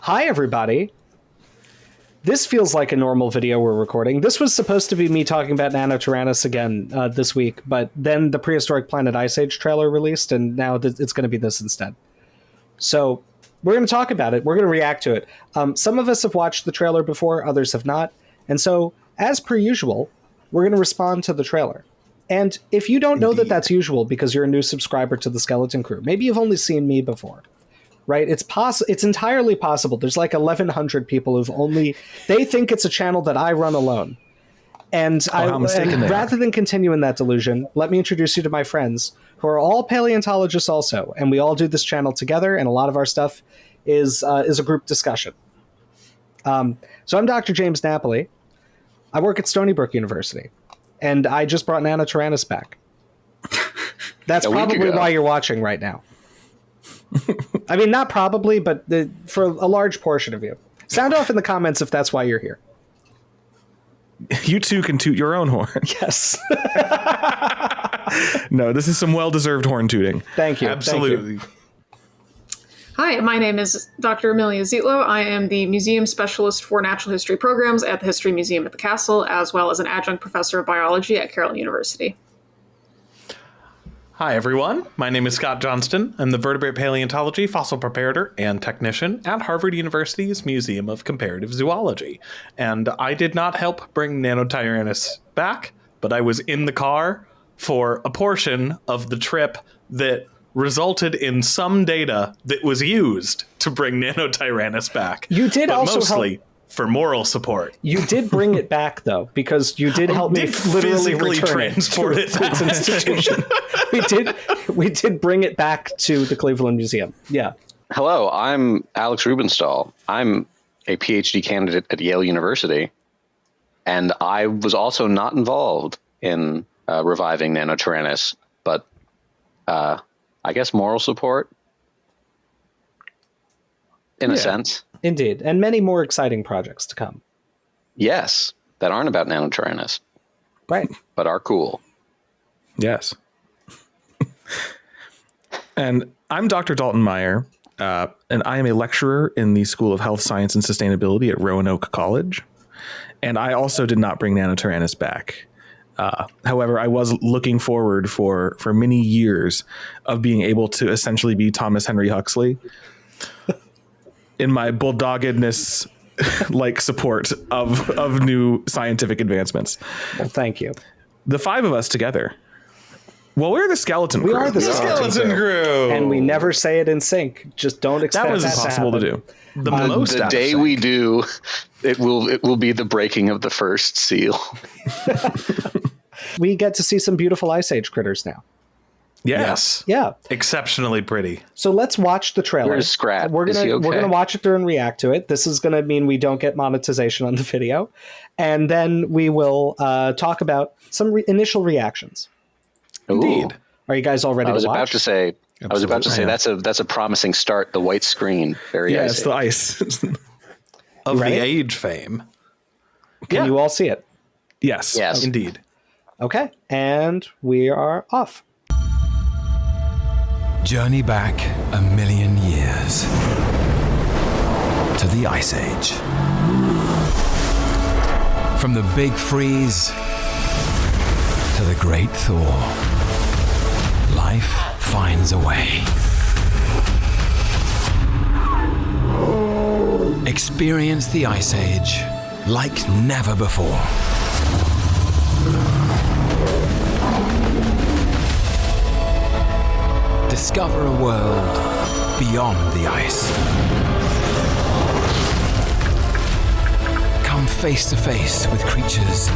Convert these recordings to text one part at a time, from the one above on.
Hi, everybody. This feels like a normal video we're recording. This was supposed to be me talking about Nanotyrannus again this week, but then the Prehistoric Planet Ice Age trailer released, and now it's going to be this instead. So we're going to talk about it. We're going to react to it. Some of us have watched the trailer before, others have not. And so, as per usual, we're going to respond to the trailer. And if you don't know that that's usual because you're a new subscriber to the Skeleton Crew, maybe you've only seen me before. Right? It's entirely possible. There's like 1,100 people they think it's a channel that I run alone. And rather than continue in that delusion, let me introduce you to my friends who are all paleontologists also. And we all do this channel together. And a lot of our stuff is a group discussion. So I'm Dr. James Napoli. I work at Stony Brook University. And I just brought Nanotyrannus back. That's probably why you're watching right now. I mean, not probably, but for a large portion of you. Sound off in the comments if that's why you're here. You too can toot your own horn. Yes. No, this is some well-deserved horn tooting. Thank you. Absolutely. Thank you. Hi, my name is Dr. Amelia Zietlow. I am the Museum Specialist for Natural History Programs at the History Museum at the Castle, as well as an adjunct professor of biology at Carroll University. Hi, everyone. My name is Scott Johnston. I'm the vertebrate paleontology, fossil preparator, and technician at Harvard University's Museum of Comparative Zoology. And I did not help bring Nanotyrannus back, but I was in the car for a portion of the trip that resulted in some data that was used to bring Nanotyrannus back. You did but also mostly for moral support. You did bring it back, though, because you did help me literally transport it to its institution. We did bring it back to the Cleveland Museum. Yeah. Hello, I'm Alex Rubenstahl. I'm a PhD candidate at Yale University, and I was also not involved in reviving Nanotyrannus, but I guess moral support, in a sense. Indeed, and many more exciting projects to come. Yes, that aren't about Nanotyrannus. Right. But are cool. Yes. And I'm Dr. Dalton Meyer, and I am a lecturer in the School of Health Science and Sustainability at Roanoke College. And I also did not bring Nanotyrannus back. However, I was looking forward for many years of being able to essentially be Thomas Henry Huxley in my bulldoggedness like support of new scientific advancements. Well, thank you. The five of us together. Well, we're the Skeleton Crew. We are the Skeleton Crew. And we never say it in sync. Just don't expect that was impossible to do. The day we do, it will be the breaking of the first seal. We get to see some beautiful Ice Age critters now. Yes. Yeah. Exceptionally pretty. So let's watch the trailer. Where's Scrat? We're gonna watch it through and react to it. This is gonna mean we don't get monetization on the video, and then we will talk about some initial reactions. Indeed. Are you guys all ready to watch? I was about to say that's a promising start. The white screen. It's the ice of the age fame. Can you all see it? Yes. Yes. Indeed. Okay, and we are off. Journey back 1,000,000 years to the Ice Age. From the Big Freeze to the Great Thaw, life finds a way. Experience the Ice Age like never before. Discover a world beyond the ice. Come face to face with creatures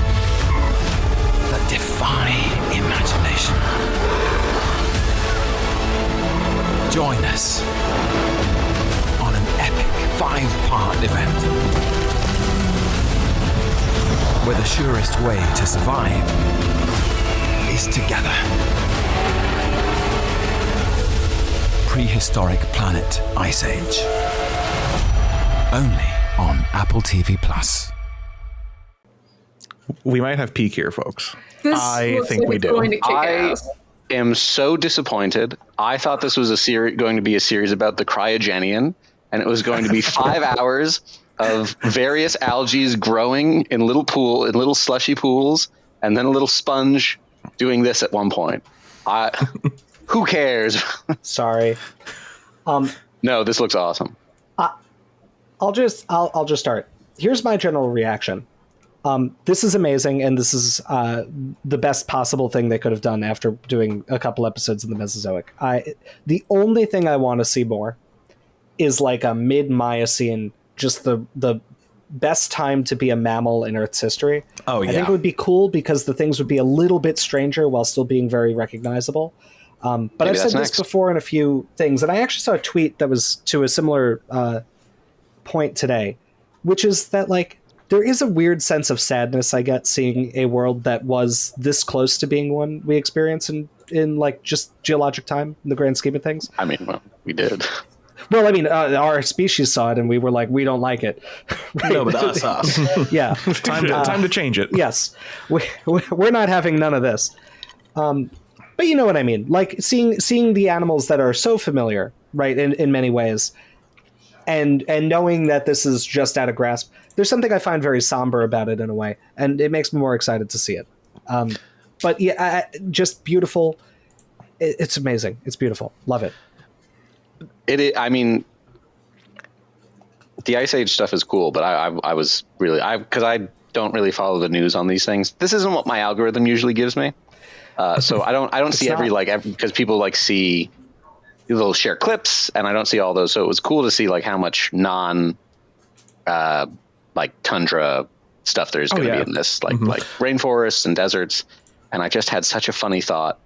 that defy imagination. Join us on an epic 5-part event where the surest way to survive is together. Prehistoric Planet Ice Age. Only on AppleTV Plus. We might have peak here, folks. I think we do. Going to kick ass. am so disappointed. I thought this was going to be a series about the cryogenian, and it was going to be 5 hours of various algae growing in little slushy pools, and then a little sponge doing this at one point. Who cares? Sorry. No, this looks awesome. I'll just start. Here's my general reaction. This is amazing, and this is the best possible thing they could have done after doing a couple episodes in the Mesozoic. The only thing I want to see more is like a mid-Miocene, just the best time to be a mammal in Earth's history. Oh, yeah. I think it would be cool because the things would be a little bit stranger while still being very recognizable. But Maybe I've said that's this before in a few things, and I actually saw a tweet that was to a similar point today, which is that like there is a weird sense of sadness I get seeing a world that was this close to being one we experience in like just geologic time in the grand scheme of things. I mean, well, we did. Well, I mean, our species saw it and we were like, we don't like it. Right? No, but us. Yeah. Time to change it. Yes. We're not having none of this. But you know what I mean? Like seeing the animals that are so familiar, right, in many ways, and knowing that this is just out of grasp, there's something I find very somber about it in a way, and it makes me more excited to see it. But yeah, just beautiful. It's amazing. It's beautiful. Love it. I mean, the Ice Age stuff is cool, but I was really because I don't really follow the news on these things. This isn't what my algorithm usually gives me. So I don't see because people like see they'll share clips, and I don't see all those. So it was cool to see like how much like tundra stuff there's going to be in this, like rainforests and deserts. And I just had such a funny thought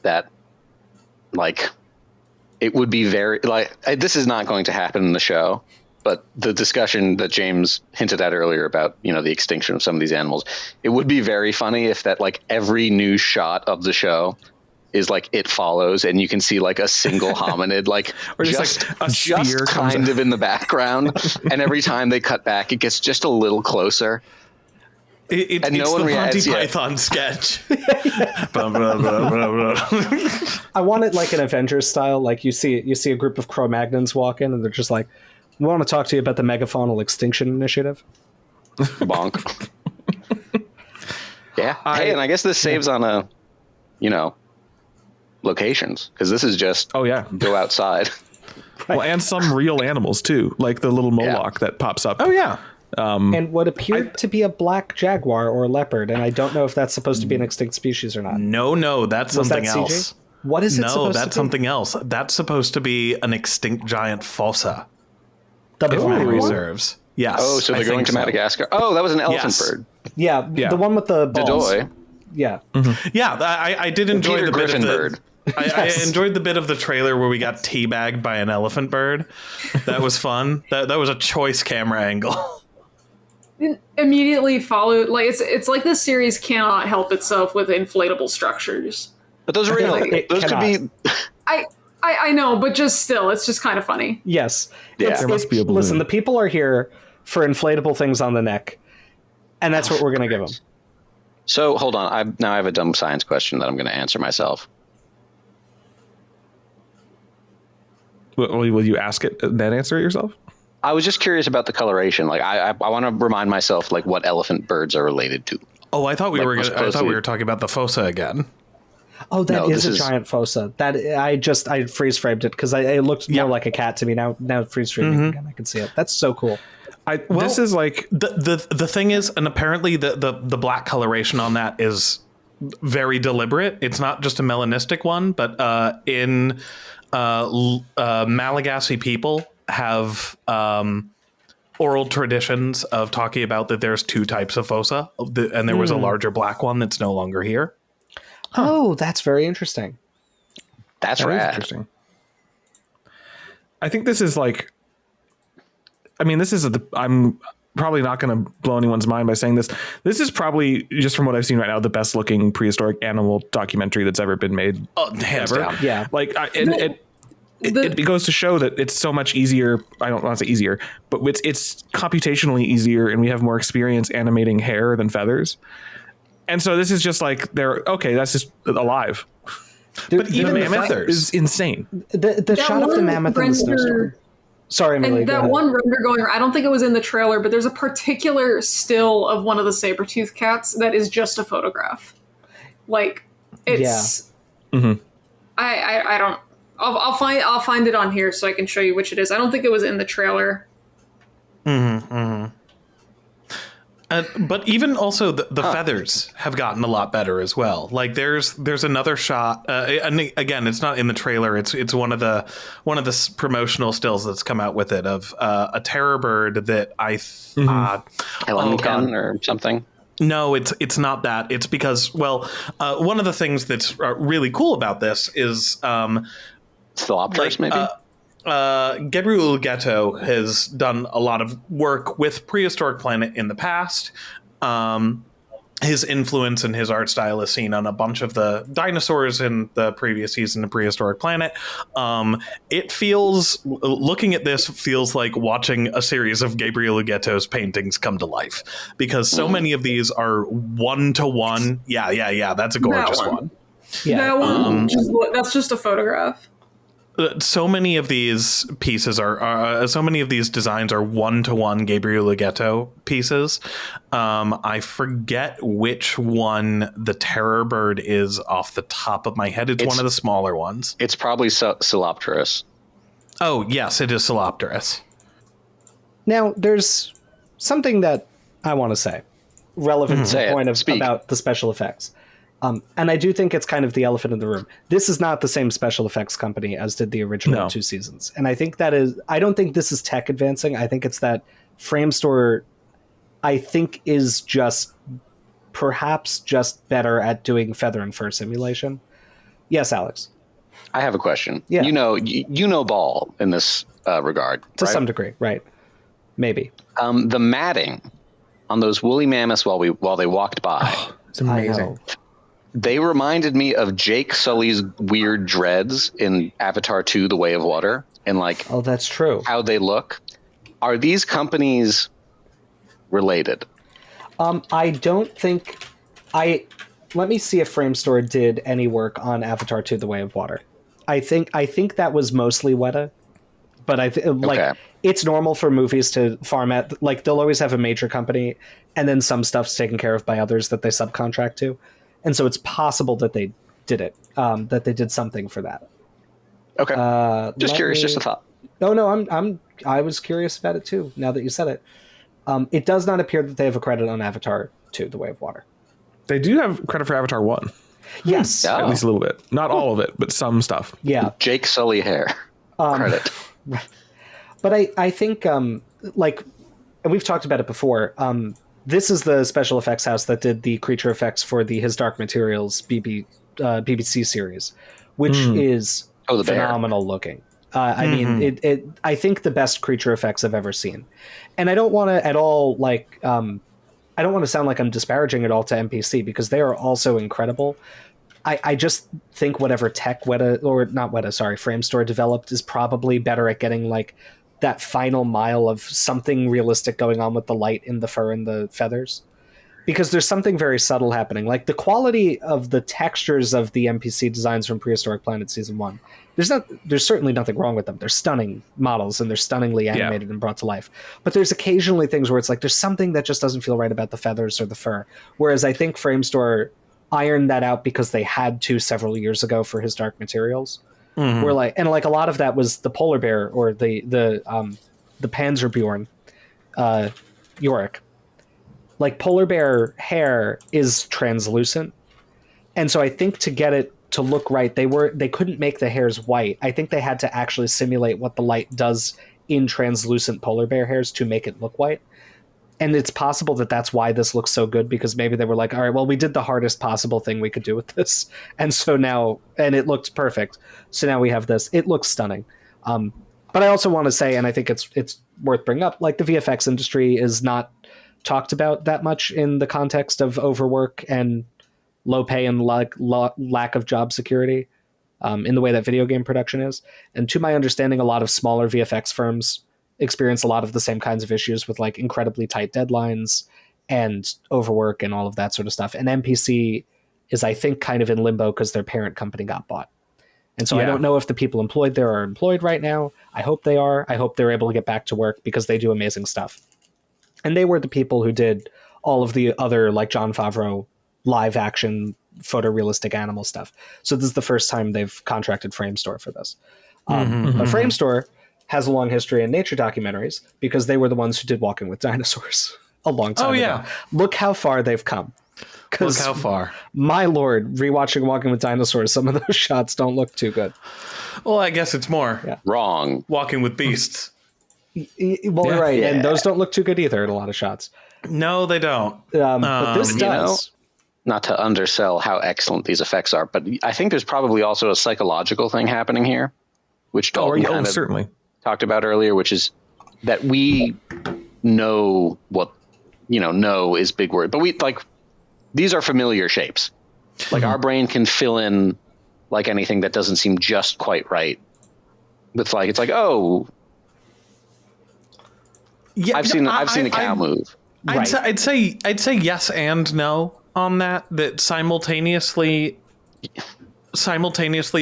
that like it would be very like this is not going to happen in the show, but the discussion that James hinted at earlier about, you know, the extinction of some of these animals, it would be very funny if that like every new shot of the show is like It Follows, and you can see like a single hominid, like or just like a just kind of in the background, and every time they cut back, it gets just a little closer. It's the Monty Python sketch. Blah, blah, blah, blah, blah. I want it like an Avengers style. Like you see a group of Cro-Magnons walk in, and they're just like, "We want to talk to you about the Megafaunal Extinction Initiative." Bonk. Yeah. Hey, and I guess this saves on locations, because this is just go outside. Well, and some real animals too, like the little Moloch that pops up. Oh yeah. And what appeared to be a black jaguar or leopard, and I don't know if that's supposed to be an extinct species or not. No, that's something else. What is it supposed to be? No, that's something else. That's supposed to be an extinct giant fossa. The blue reserves. Yes. Oh, so they're going to Madagascar. Oh, that was an elephant bird. Yeah, the one with the balls. Dodoy. Yeah. Mm-hmm. Yeah, I did enjoy Peter the bit Griffin of the bird. I enjoyed the bit of the trailer where we got teabagged by an elephant bird. That was fun. That was a choice camera angle. Immediately followed, like it's like this series cannot help itself with inflatable structures. But those are really those could be. I know, but just still, it's just kind of funny. Yes. Yeah. There must be a balloon. Listen, the people are here for inflatable things on the neck, and that's what we're going to give them. So hold on, I have a dumb science question that I'm going to answer myself. Will you ask it and then answer it yourself? I was just curious about the coloration. Like I want to remind myself like what elephant birds are related to. Oh, I thought we were talking about the fossa again. Oh, that is a giant fossa. That I freeze framed it because it looked more like a cat to me. Now freeze framing again, I can see it. That's so cool. This is like the thing is, and apparently the black coloration on that is very deliberate. It's not just a melanistic one, but in Malagasy people have oral traditions of talking about that there's two types of fossa, and there was a larger black one that's no longer here. Oh, that's very interesting. That is interesting. I think this is like, I mean, I'm probably not going to blow anyone's mind by saying this. This is probably, just from what I've seen right now, the best looking prehistoric animal documentary that's ever been made. Oh, hands down. Yeah. Like, it goes to show that it's so much easier. I don't want to say easier, but it's computationally easier, and we have more experience animating hair than feathers. And so this is just like that's just alive. But even the mammoth is insane. The shot of the mammoth in the snowstorm. Sorry, Amelia. And that one render going, I don't think it was in the trailer, but there's a particular still of one of the saber-tooth cats that is just a photograph. Like, it's... Yeah. Mm-hmm. I don't... I'll find it on here so I can show you which it is. I don't think it was in the trailer. But even also the feathers have gotten a lot better as well. Like there's another shot. And again, it's not in the trailer. It's one of the promotional stills that's come out with it of a terror bird that or something. No, it's not that. It's because one of the things that's really cool about this is Philopterus, maybe. Gabriel Ghetto has done a lot of work with Prehistoric Planet in the past. His influence and his art style is seen on a bunch of the dinosaurs in the previous season of Prehistoric Planet. It feels, looking at this, feels like watching a series of Gabriel Ghetto's paintings come to life, because so many of these are one-to-one. Yeah, that's a gorgeous one. Yeah. That one, that's just a photograph. So many of these pieces so many of these designs are one-to-one Gabriel Ghetto pieces. I forget which one the terror bird is off the top of my head. It's one of the smaller ones. It's probably Philopterus. Oh, yes, it is Philopterus. Now, there's something that I want to say relevant to the point about the special effects. And I do think it's kind of the elephant in the room. This is not the same special effects company as did the original 2 seasons. And I think I don't think this is tech advancing. I think it's that Framestore, I think, is perhaps just better at doing feather and fur simulation. Yes, Alex. I have a question. Yeah. You know ball in this regard. To some degree, right. Maybe. The matting on those woolly mammoths while they walked by. It's amazing. They reminded me of Jake Sully's weird dreads in Avatar 2: The Way of Water, and oh, that's true. How they look. Are these companies related? I don't think let me see if Framestore did any work on Avatar 2: The Way of Water. I think that was mostly Weta, but it's normal for movies to farm at, they'll always have a major company and then some stuff's taken care of by others that they subcontract to. And so it's possible that they did it, that they did something for that. Okay. Just curious, just a thought. No, I was curious about it too, now that you said it. It does not appear that they have a credit on Avatar 2: The Way of Water. They do have credit for Avatar 1. Yes. At least a little bit. Not all of it, but some stuff. Yeah. Jake Sully hair. Credit. But I think, and we've talked about it before, this is the special effects house that did the creature effects for the His Dark Materials BBC series, which is phenomenal looking. I mean, I think the best creature effects I've ever seen. And I don't want to at all, I don't want to sound like I'm disparaging it all to MPC, because they are also incredible. I just think whatever tech Framestore developed is probably better at getting that final mile of something realistic going on with the light in the fur and the feathers, because there's something very subtle happening. Like the quality of the textures of the NPC designs from Prehistoric Planet season 1. There's certainly nothing wrong with them. They're stunning models and they're stunningly animated and brought to life. But there's occasionally things where it's there's something that just doesn't feel right about the feathers or the fur. Whereas I think Framestore ironed that out because they had to several years ago for His Dark Materials. Where a lot of that was the polar bear or the Panzerbjorn, Yorick. Polar bear hair is translucent, and so I think to get it to look right, they couldn't make the hairs white. I think they had to actually simulate what the light does in translucent polar bear hairs to make it look white. And it's possible that that's why this looks so good, because maybe they were all right, well, we did the hardest possible thing we could do with this. And so now, and it looked perfect. So now we have this. It looks stunning. But I also want to say, and I think it's worth bringing up, the VFX industry is not talked about that much in the context of overwork and low pay and lack of job security in the way that video game production is. And to my understanding, a lot of smaller VFX firms experience a lot of the same kinds of issues with incredibly tight deadlines and overwork and all of that sort of stuff. And NPC is, I think, kind of in limbo because their parent company got bought. And so I don't know if the people employed there are employed right now. I hope they are. I hope they're able to get back to work because they do amazing stuff. And they were the people who did all of the other, like Jon Favreau, live action, photorealistic animal stuff. So this is the first time they've contracted Framestore for this. But Framestore has a long history in nature documentaries because they were the ones who did Walking with Dinosaurs a long time ago. Look how far they've come. Look how far. My lord, rewatching Walking with Dinosaurs, some of those shots don't look too good. Well, I guess it's more. Wrong. Walking with Beasts. Well, right. Yeah. And those don't look too good either in a lot of shots. No, they don't. But this does. Not to undersell how excellent these effects are, but I think there's probably also a psychological thing happening here, which Dalton kind of certainly talked about earlier, which is that we know what, know is big word, but these are familiar shapes. Like our brain can fill in like anything that doesn't seem just quite right. It's like, oh, yeah, I've seen a cow move. I'd say yes and no on that. That simultaneously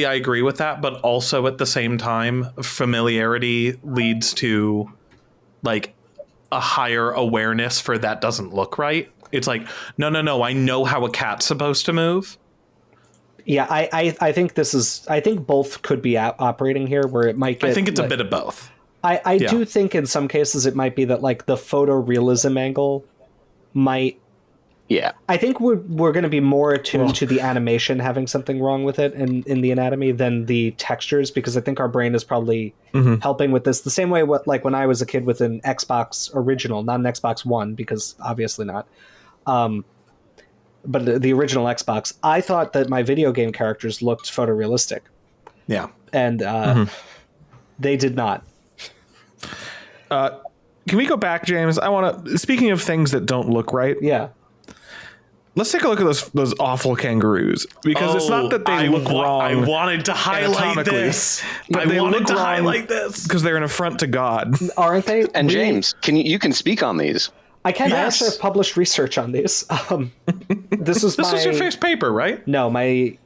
I agree with that, but also at the same time, familiarity leads to like a higher awareness for that doesn't look right. It's like, no, I know how a cat's supposed to move. Yeah, I think I think both could be operating here where it might get... I think it's a bit of both. I do think in some cases it might be that like the photorealism angle might... Yeah. I think we're going to be more attuned to the animation having something wrong with it in the anatomy than the textures, because I think our brain is probably helping with this the same way like when I was a kid with an Xbox original, not an Xbox One, because obviously not. But the original Xbox, I thought that my video game characters looked photorealistic. Yeah. And they did not. Can we go back, James? Speaking of things that don't look right. Yeah. Let's take a look at those awful kangaroos, because it's not that they look wrong. I wanted to highlight this. Because they're an affront to God, aren't they? And James, you can speak on these? I can. Yes. I actually have published research on these. This was your first paper, right? No, it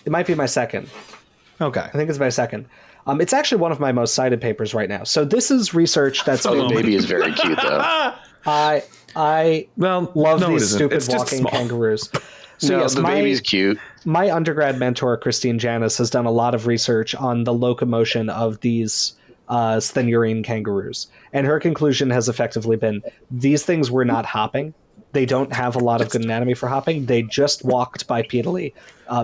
might be my second. Okay, I think it's my second. It's actually one of my most cited papers right now. So this is research that's the baby is very cute though. I love these stupid walking kangaroos. So yes, the baby's cute. My undergrad mentor, Christine Janis, has done a lot of research on the locomotion of these Sthenurine kangaroos. And her conclusion has effectively been, these things were not hopping. They don't have a lot of good anatomy for hopping. They just walked bipedally,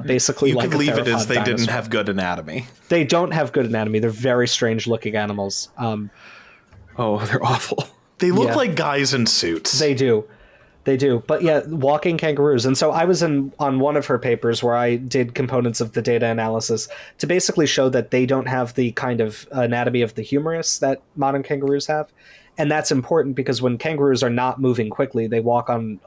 basically you like could a leave it as they dinosaur. Didn't have good anatomy. They don't have good anatomy. They're very strange looking animals. They're awful. They look like guys in suits. They do. But yeah, walking kangaroos. And so I was on one of her papers where I did components of the data analysis to basically show that they don't have the kind of anatomy of the humerus that modern kangaroos have. And that's important because when kangaroos are not moving quickly, they walk on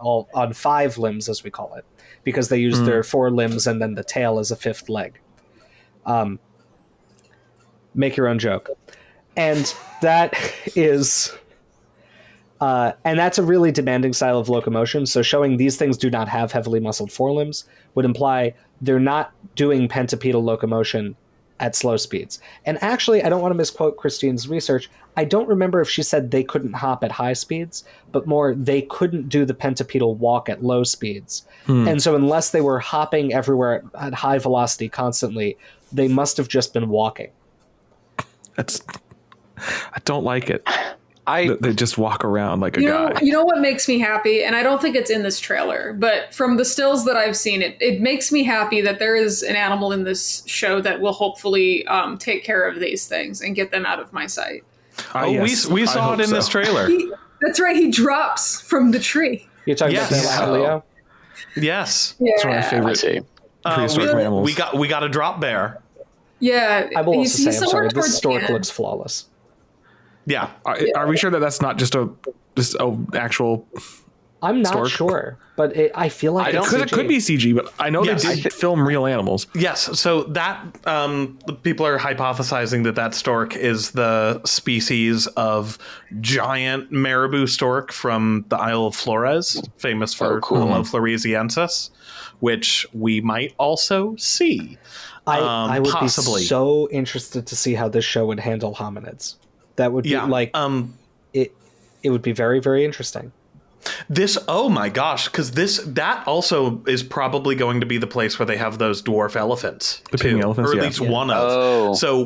5 limbs, as we call it, because they use their 4 limbs and then the tail as a 5th leg. Make your own joke. And that is... and that's a really demanding style of locomotion. So showing these things do not have heavily muscled forelimbs would imply they're not doing pentapedal locomotion at slow speeds. And actually, I don't want to misquote Christine's research. I don't remember if she said they couldn't hop at high speeds, but more they couldn't do the pentapedal walk at low speeds. And so unless they were hopping everywhere at high velocity constantly, they must have just been walking. I don't like it. They just walk around like a guy. You know what makes me happy? And I don't think it's in this trailer, but from the stills that I've seen, it makes me happy that there is an animal in this show that will hopefully take care of these things and get them out of my sight. Yes, we saw it in this trailer. That's right. He drops from the tree. You're talking about that, Leo? Yes. Yeah. It's one of my favorite prehistoric mammals. We got a drop bear. Yeah. I will also say, I'm sorry, this stork looks looks flawless. Yeah. Are we sure that that's not just a actual I'm not stork? sure, but I feel like it's Because it could be CG, but I know Yes. they did film real animals. Yes, so that people are hypothesizing that stork is the species of giant marabou stork from the Isle of Flores, famous for Homo floresiensis, which we might also see. I would possibly. be so interested to see how this show would handle hominids. That would be it would be very, very interesting. Oh my gosh, because that also is probably going to be the place where they have those dwarf elephants, pygmy elephants, or at yeah. least one of. Oh. So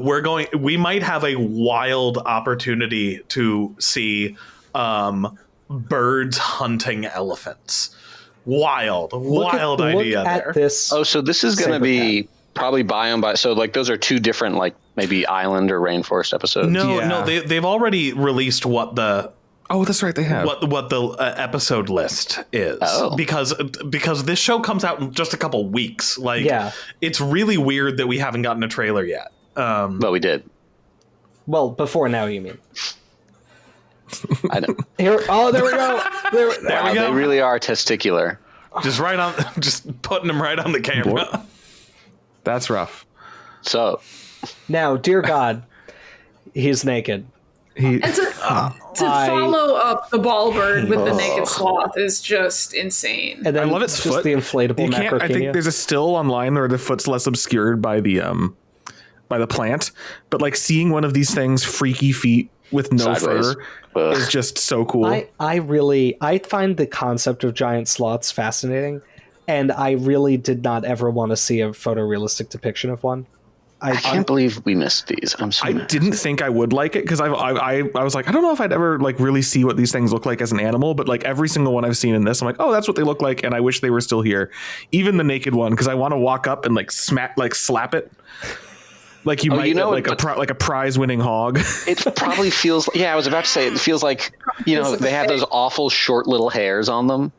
we might have a wild opportunity to see birds hunting elephants. Wild idea at there. This Oh, so this is going to saber be probably biome by. So like those are two different like maybe island or rainforest episodes. No, they've already released what the. Oh, that's right. They have what the episode list is because this show comes out in just a couple weeks. Like, it's really weird that we haven't gotten a trailer yet. But we did. Well, before now, you mean? I know. There we go. There we go. They really are testicular. Just putting them right on the camera. That's rough. So now, dear God, he's naked. And to follow up the ball bird with the naked sloth is just insane. And then I love its just foot. the inflatable I think there's a still online where the foot's less obscured by the plant, but like seeing one of these things freaky feet with no Sideways. fur is just so cool. I find the concept of giant sloths fascinating, and I really did not ever want to see a photorealistic depiction of one. I can't believe we missed these. I'm so mad. didn't think I would like it because I was like, I don't know if I'd ever like really see what these things look like as an animal, but like every single one I've seen in this, I'm like, oh, that's what they look like, and I wish they were still here. Even the naked one, because I want to walk up and like slap it. Like you might like a prize-winning hog. It probably feels. Yeah, I was about to say it feels like they have those awful short little hairs on them.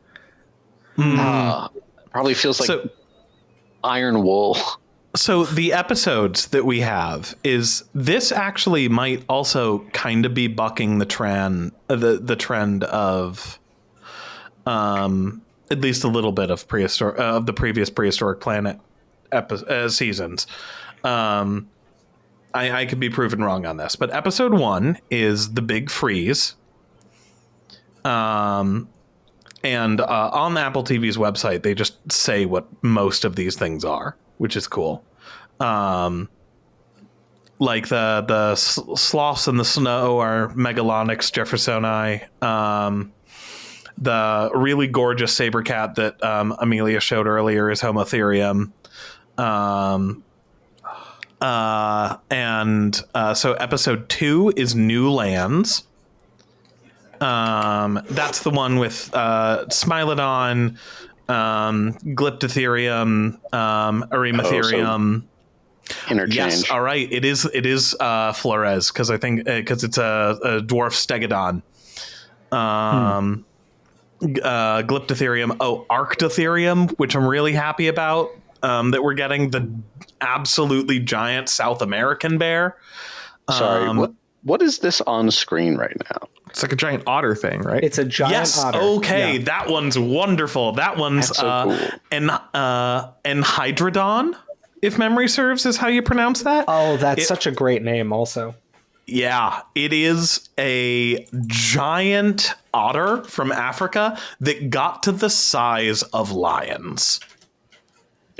Probably feels like iron wool. So the episodes that we have is this actually might also kind of be bucking the trend of at least a little bit of the previous Prehistoric Planet seasons. I could be proven wrong on this, but episode 1 is the big freeze. And on AppleTV's website, they just say what most of these things are, which is cool. Like the sloths in the snow are Megalonyx jeffersoni. The really gorgeous saber cat that Amelia showed earlier is Homotherium. So episode 2 is New Lands. That's the one with Smilodon, Glyptotherium, Eremotherium. Interchange. Yes, all right. It is Flores because I think because it's a dwarf stegodon. Glyptotherium. Oh, Arctotherium, which I'm really happy about. That we're getting the absolutely giant South American bear. Sorry, what is this on screen right now? It's like a giant otter thing, right? It's a giant otter. Okay, Yeah. that one's wonderful. That one's That's so cool. Enhydrodon, if memory serves, is how you pronounce that. Oh, that's such a great name also. Yeah, it is a giant otter from Africa that got to the size of lions.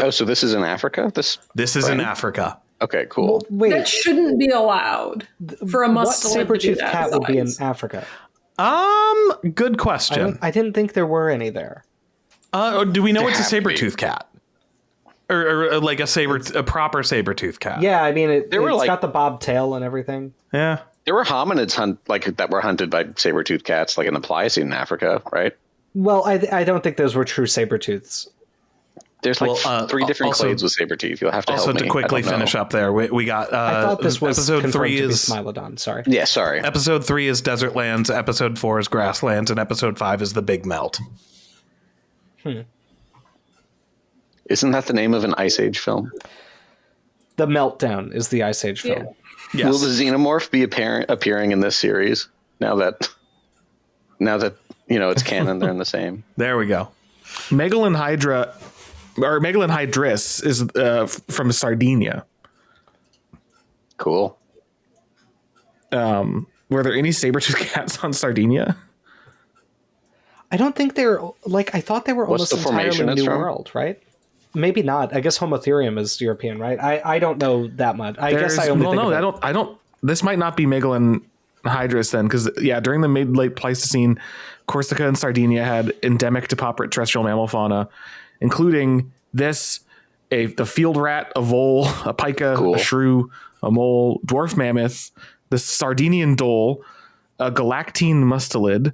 Oh, so this is in Africa? This is in Africa. Okay, cool. Wait, That shouldn't be allowed for a what mustelid saber-tooth cat would be in Africa? Good question. I didn't think there were any there. Do we know it's a have to be. saber-tooth cat? Or like a proper saber-tooth cat? Yeah, I mean, it's like- got the bobtail and everything. Yeah. There were hominids that were hunted by saber-toothed cats, like in the Pliocene in Africa, right? Well, I don't think those were true saber-tooths. There's like 3 different also- clades with saber teeth. You'll have to help Also, me. to quickly I don't know. finish up there, we got I thought this was episode confirmed 3 to be is Smilodon. Sorry. Yeah, sorry. episode 3 is Desert Lands, episode 4 is Grasslands, and episode 5 is The Big Melt. Isn't that the name of an Ice Age film? The Meltdown is the Ice Age film. Yes. Will the xenomorph be appearing in this series? Now that it's canon. They're in the same. There we go. Megalonhydra or Megalonhydris is from Sardinia. Cool. Were there any saber-tooth cats on Sardinia? I don't think they're I thought they were What's almost the formation entirely it's New from? World, right? Maybe not. I guess Homotherium is European, right? I don't know that much. I guess I only think I don't. This might not be Megalonhydris then, because during the mid-late Pleistocene, Corsica and Sardinia had endemic to pauperate terrestrial mammal fauna, including the field rat, a vole, a pika, Cool. a shrew, a mole, dwarf mammoth, the Sardinian dhole, a galactine mustelid,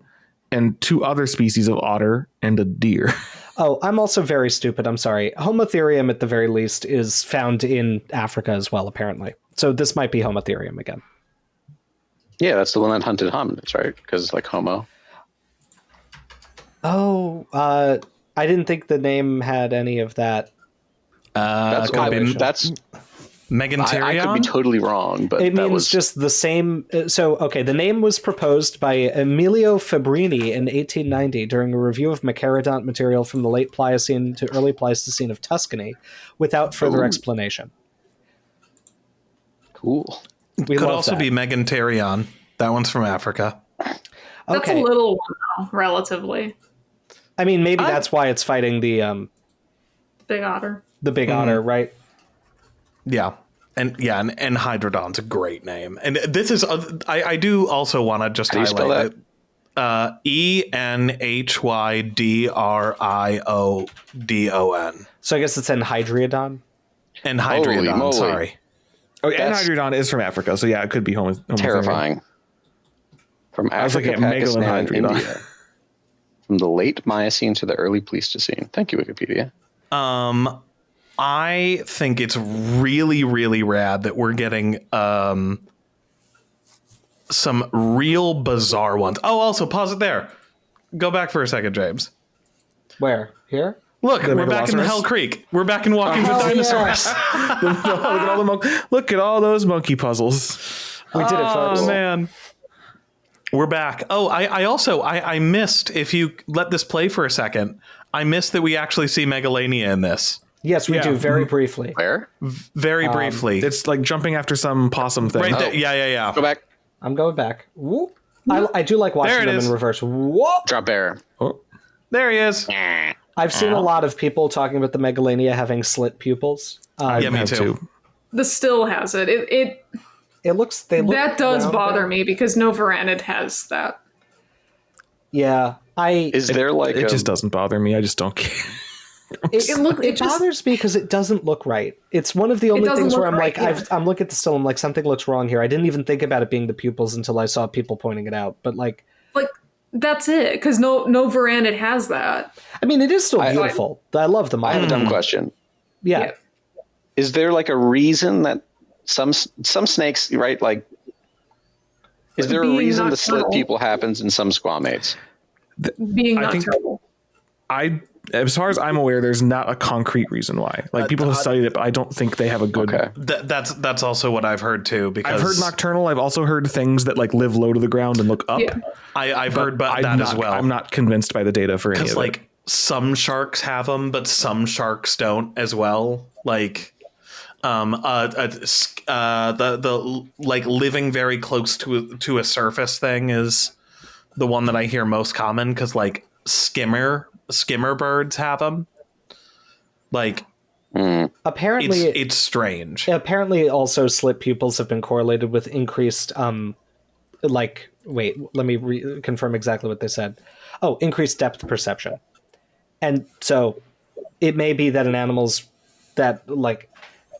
and 2 other species of otter, and a deer. Oh, I'm also very stupid. I'm sorry. Homotherium, at the very least, is found in Africa as well, apparently. So this might be Homotherium again. Yeah, that's the one that hunted hominids, right? Because homo. Oh, I didn't think the name had any of that. That's that's. Meganterion? I could be totally wrong, but It that means was just the same. The name was proposed by Emilio Fabrini in 1890 during a review of Machaerodont material from the late Pliocene to early Pleistocene of Tuscany, without further explanation. cool. We Could love also that. be Meganterion. That one's from Africa. That's a little one, though, relatively. I mean, maybe that's why it's fighting the Big otter. big otter, right? Yeah. And Hydrodon's a great name. And this is, I do also want to just How do you spell highlight that? ENHYDRIODON. So I guess it's Enhydriodon. And Holy Hydriodon, moly. sorry. Oh, and That's- Hydrodon is from Africa, so it could be Homotherium. Terrifying. From was looking Africa, at Pakistan, and Megalonhydriodon. India. From the late Miocene to the early Pleistocene. Thank you, Wikipedia. I think it's really, really rad that we're getting some real bizarre ones. Oh, also, pause it there. Go back for a second, James. Where? Here? Look, The we're back in Megalosaurus? Hell Creek. We're back in Walking the Oh, Dinosaurs. Look at all those monkey puzzles. We did it, folks. Oh, man. We're back. Oh, I also missed, if you let this play for a second, I missed that we actually see Megalania in this. Yes, we Yeah. do, very briefly. Where? Very briefly. It's like jumping after some possum thing. Right there. Oh. Yeah. Go back. I'm going back. Whoop. I do like watching There it them is. in reverse. Whoop. Drop bear. Oh, There he is. I've seen a lot of people talking about the Megalania having slit pupils. Yeah, me have too. The still has it. It looks. They look That does round bother there. me because no Varanid has that. Yeah, Is there it just doesn't bother me. I just don't care. It bothers me because it doesn't look right. It's one of the only doesn't things where look I'm right, like, yeah. I'm looking at the still. I'm like, something looks wrong here. I didn't even think about it being the pupils until I saw people pointing it out. But like, That's it, because no Varanid has that. I mean, it is still beautiful. I love the I have a model. dumb question. Yeah. Is there a reason that some snakes, right? Is there a Being reason the slit nocturnal. people happens in some squamates? Being I think- nocturnal. As far as I'm aware, there's not a concrete reason why. People have studied it, but I don't think they have a good. Okay. That's also what I've heard too. Because I've heard nocturnal. I've also heard things that live low to the ground and look up. Yeah. I've heard I'm that not, as well. I'm not convinced by the data for any Because of it. some sharks have them, but some sharks don't as well. The living very close to a surface thing is the one that I hear most common, because skimmer birds have them. Apparently, It's strange. apparently, also slit pupils have been correlated with increased. Wait, let me confirm exactly what they said. Oh, increased depth perception, and so it may be that in animals that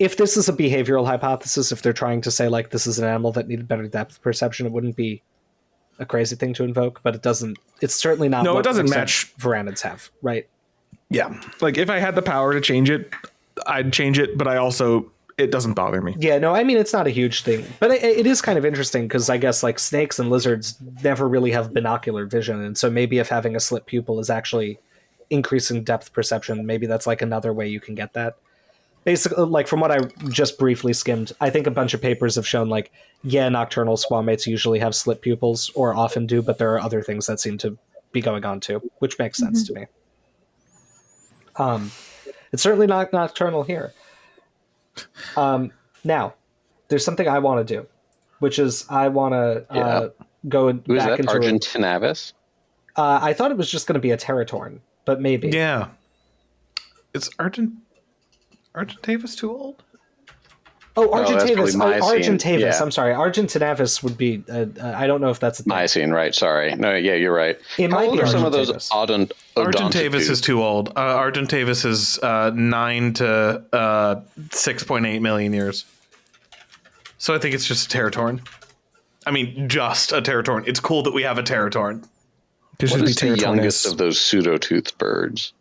if this is a behavioral hypothesis, if they're trying to say this is an animal that needed better depth perception, it wouldn't be a crazy thing to invoke, but it doesn't. It's certainly not. No, what it doesn't except match- Varanids have, right? Yeah. If I had the power to change it, I'd change it. But it doesn't bother me. Yeah, no, I mean, it's not a huge thing, but it is kind of interesting because I guess snakes and lizards never really have binocular vision. And so maybe if having a slit pupil is actually increasing depth perception, maybe that's another way you can get that. Basically, from what I just briefly skimmed, I think a bunch of papers have shown nocturnal squamates usually have slit pupils or often do, but there are other things that seem to be going on to, which makes sense to me. It's certainly not nocturnal here. Now, there's something I want to do, which is I want to go Who is back that? into Argentinavis? I thought it was just going to be a Territorn, but maybe. Yeah. Is Argentavis too old? Oh, that's Argentavis. probably Miocene. Argentavis. Yeah. I'm sorry. Argentinavis would be. I don't know if that's a thing. Miocene, right? Sorry. No, yeah, you're right. It How might old be are some of those Argentavis. Argentavis is too old. Argentavis is 9 to 6.8 million years. So I think it's just a Territorn. I mean, just a Territorn. It's cool that we have a Territorn. What is the youngest of those pseudo-toothed birds?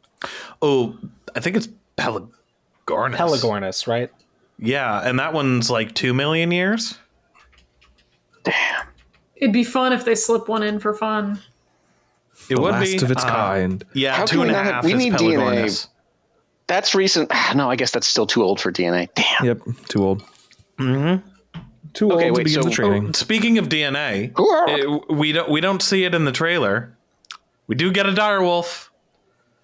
Oh, I think it's Pelagornis. Pelagornis, right? Yeah, and that one's like 2 million years. Damn. It'd be fun if they slip one in for fun. It would Last be of its kind. Yeah, How two can and we a not half have- we is need Pelagornis. DNA. That's recent. No, I guess that's still too old for DNA. Damn. Yep, too old. Too Okay, old to wait, begin so- the training. Speaking of DNA, Hurrah! we don't see it in the trailer. We do get a direwolf.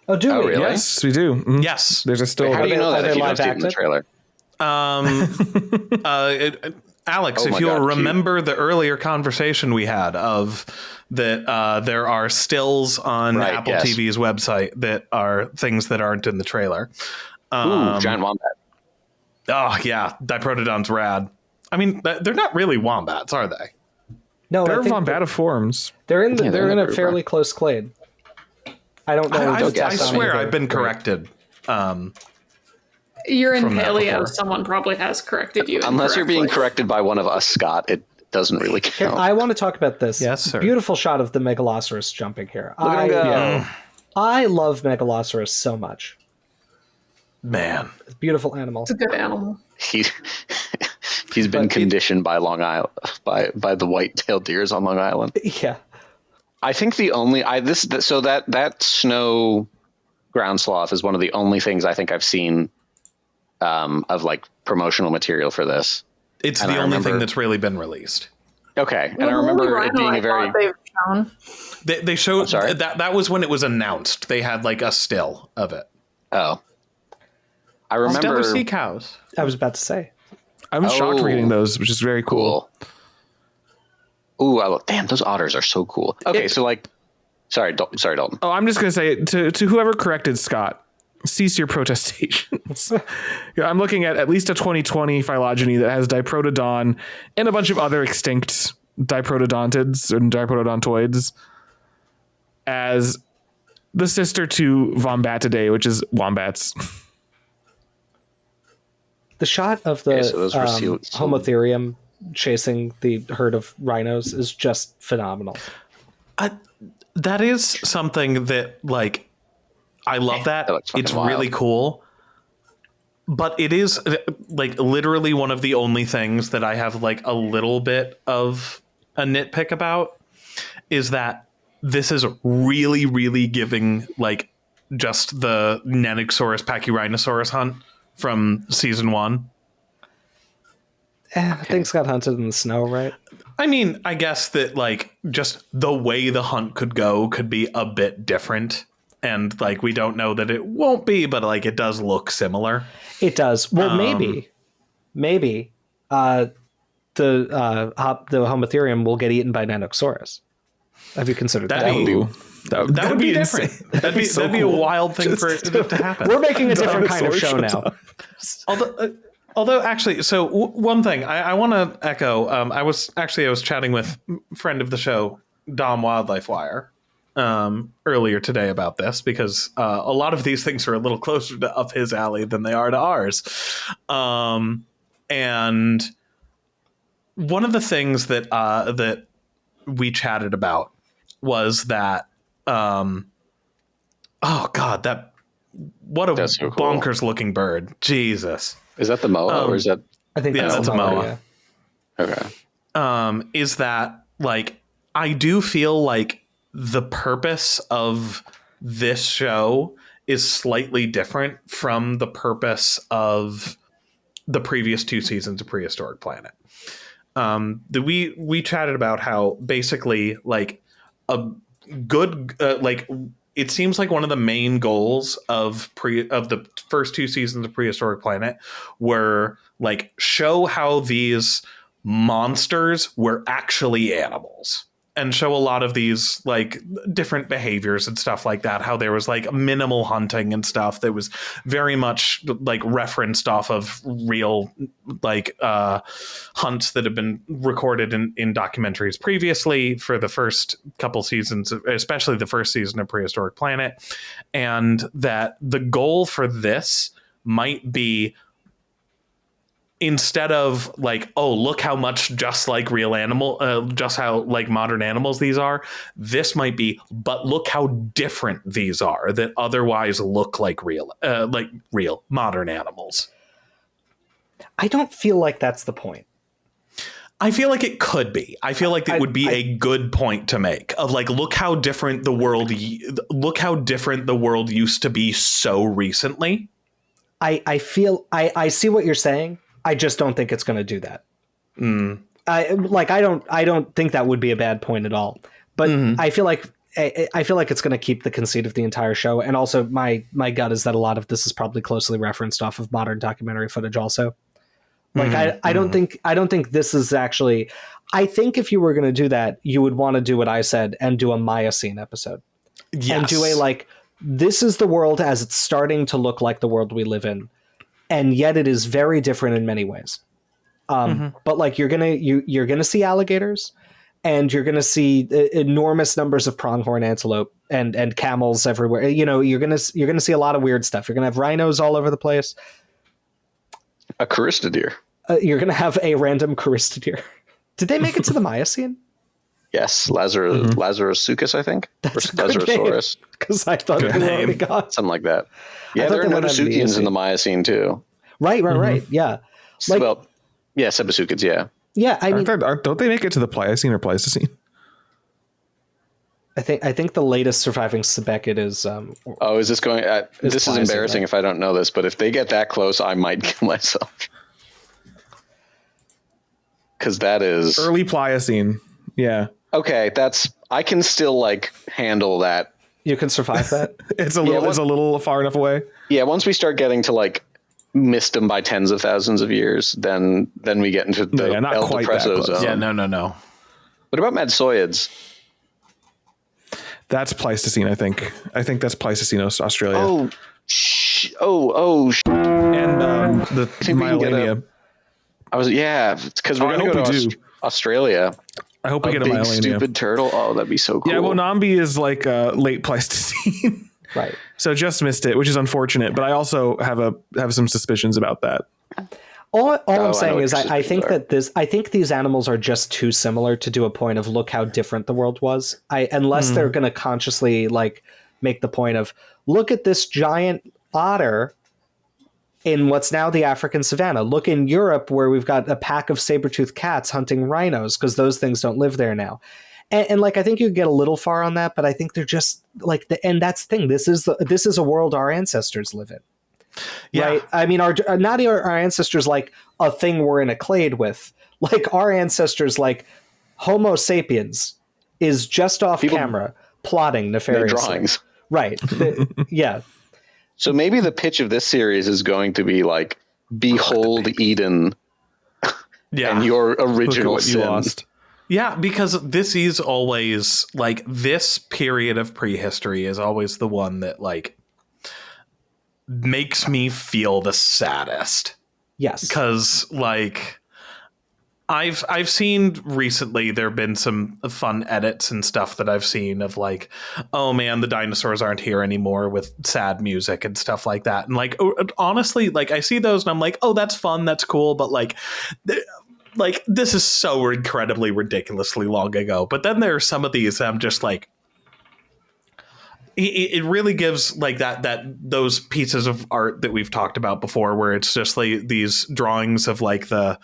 Oh, do Oh, we? really? Yes, we do. Mhm. Yes. There's a still. How do you know Are that they if you don't live see it in the active? trailer? Alex, Oh if my you'll God, cute. remember the earlier conversation we had of that there are stills on Right, Apple yes. TV's website that are things that aren't in the trailer. Ooh, giant wombat. Oh, yeah. Diprotodon's rad. I mean, they're not really wombats, are they? No, They're I think vombatiforms. they're in Yeah, they're in a group, fairly right? close clade. I don't know. I the taxonomy swear of I've been their- corrected. You're in From that paleo. before. Someone probably has corrected you. Unless you're being incorrectly. corrected by one of us, Scott, it doesn't really Here, count. I want to talk about this. Yes, sir. Beautiful shot of the Megalosaurus jumping here. Look at him go. I love Megalosaurus so much. Man. It's a beautiful animal. It's a good animal. He's been conditioned by Long Island by the white-tailed deers on Long Island. Yeah. I think the only that snow ground sloth is one of the only things I think I've seen of like promotional material for this. It's And the I only remember- thing that's really been released. Okay, and Well, I the only remember it rhino being I a very thought they've shown. They showed sorry? that was when it was announced. They had like a still of it. I remember Stellar sea cows. I was about to say. I'm shocked Oh. reading those, which is very cool. Ooh, damn, those otters are so cool. Okay, so like, sorry, Dalton. Oh, I'm just going to say to whoever corrected Scott, cease your protestations. Yeah, I'm looking at least a 2020 phylogeny that has Diprotodon and a bunch of other extinct Diprotodontids and Diprotodontoids as the sister to Vombatidae, which is wombats. The shot of the Okay, so those were sealed- Homotherium chasing the herd of rhinos is just phenomenal. That is something that like I love that. That looks fucking It's wild. really cool. But it is like literally one of the only things that I have like a little bit of a nitpick about is that this is really, really giving like just the Nenixorus Pachyrhinosaurus hunt from season 1. Things got hunted in the snow, right? I mean, I guess that like just the way the hunt could go could be a bit different. And like we don't know that it won't be, but like it does look similar. It does. Well, maybe the Homotherium will get eaten by Nanoxaurus. Have you considered that? That'd be Ooh, that would be insane. different. That'd be so that'd be a cool. wild thing for it to happen. We're making a different kind of Dinosaur show shows now. up. Although actually, so one thing I want to echo. I was chatting with a friend of the show, Dom Wildlife Wire, earlier today about this because a lot of these things are a little closer to up his alley than they are to ours. And one of the things that that we chatted about was that oh god, what a That's so cool. bonkers looking bird. Jesus. Is that the Moa or is that I think Yeah, that's a Moa. Moa. okay? Is that like I do feel like the purpose of this show is slightly different from the purpose of the previous 2 seasons of Prehistoric Planet. We chatted about how basically like a good like it seems like one of the main goals of the first 2 seasons of Prehistoric Planet were like show how these monsters were actually animals and show a lot of these like different behaviors and stuff like that, how there was like minimal hunting and stuff that was very much like referenced off of real like hunts that have been recorded in documentaries previously for the first couple seasons, especially the first season of Prehistoric Planet. And that the goal for this might be, instead of like, oh, look how much just like real animal, just how like modern animals these are, this might be, but look how different these are that otherwise look like real modern animals. I don't feel like that's the point. I feel like it could be. I feel like it would be a good point to make of like, look how different the world used to be so recently. I see what you're saying. I just don't think it's going to do that. I don't think that would be a bad point at all. But I feel like it's going to keep the conceit of the entire show. And also my gut is that a lot of this is probably closely referenced off of modern documentary footage also. Like I don't think this is actually, I think if you were going to do that, you would want to do what I said and do a Miocene episode. Yes. And do a like, this is the world as it's starting to look like the world we live in. And yet it is very different in many ways. But like you're gonna see alligators, and you're gonna see enormous numbers of pronghorn antelope and camels everywhere. You know, you're gonna see a lot of weird stuff. You're gonna have rhinos all over the place. A Charistideer. You're gonna have a random Charistideer. Did they make it to the Miocene? Yes, Lazarus-suchus, I think. That's Lazarosaurus. Because I thought it already got something like that. Yeah, there are Notosuchians in the Miocene too. Right. Yeah. Like, well, yeah, Sebasuchids, yeah. Yeah, I mean, don't they make it to the Pliocene or Pleistocene? I think the latest surviving Sebekid is. Is this going? This is embarrassing, right? If I don't know this, but if they get that close, I might kill myself. Because that is early Pliocene. Yeah. Okay, I can still like handle that. You can survive that. It's a little far enough away. Yeah, once we start getting to like missed them by tens of thousands of years, then we get into the El Depresso zone. Yeah, no. What about Madsoids? That's Pleistocene, I think. I think that's Pleistocene, Australia. And the Myelania. It's because we're going to go to Australia. I hope we get a big Myelania. Stupid turtle. Oh, that'd be so cool. Yeah, well, Nambi is like late Pleistocene. Right. So just missed it, which is unfortunate. But I also have some suspicions about that. All I'm saying is I think these animals are just too similar to do a point of look how different the world was. Unless they're going to consciously like make the point of look at this giant otter in what's now the African savanna. Look in Europe where we've got a pack of saber-toothed cats hunting rhinos because those things don't live there now. And like, I think you get a little far on that, but I think they're just like and that's the thing. This is a world our ancestors live in. Yeah. Right. I mean, not our ancestors like a thing we're in a clade with. Like our ancestors, like Homo sapiens, is just off camera plotting nefariously. Drawings. Right. Yeah. So maybe the pitch of this series is going to be like, behold Eden, and your original sin. You lost. Yeah, because this is always like this period of prehistory is always the one that like makes me feel the saddest. Yes. Because like I've seen recently there have been some fun edits and stuff that I've seen of like, oh man, the dinosaurs aren't here anymore with sad music and stuff like that. And like honestly, like I see those and I'm like, oh, that's fun, that's cool, but like this is so incredibly ridiculously long ago. But then there are some of these I'm just like, it really gives like that those pieces of art that we've talked about before, where it's just like these drawings of like the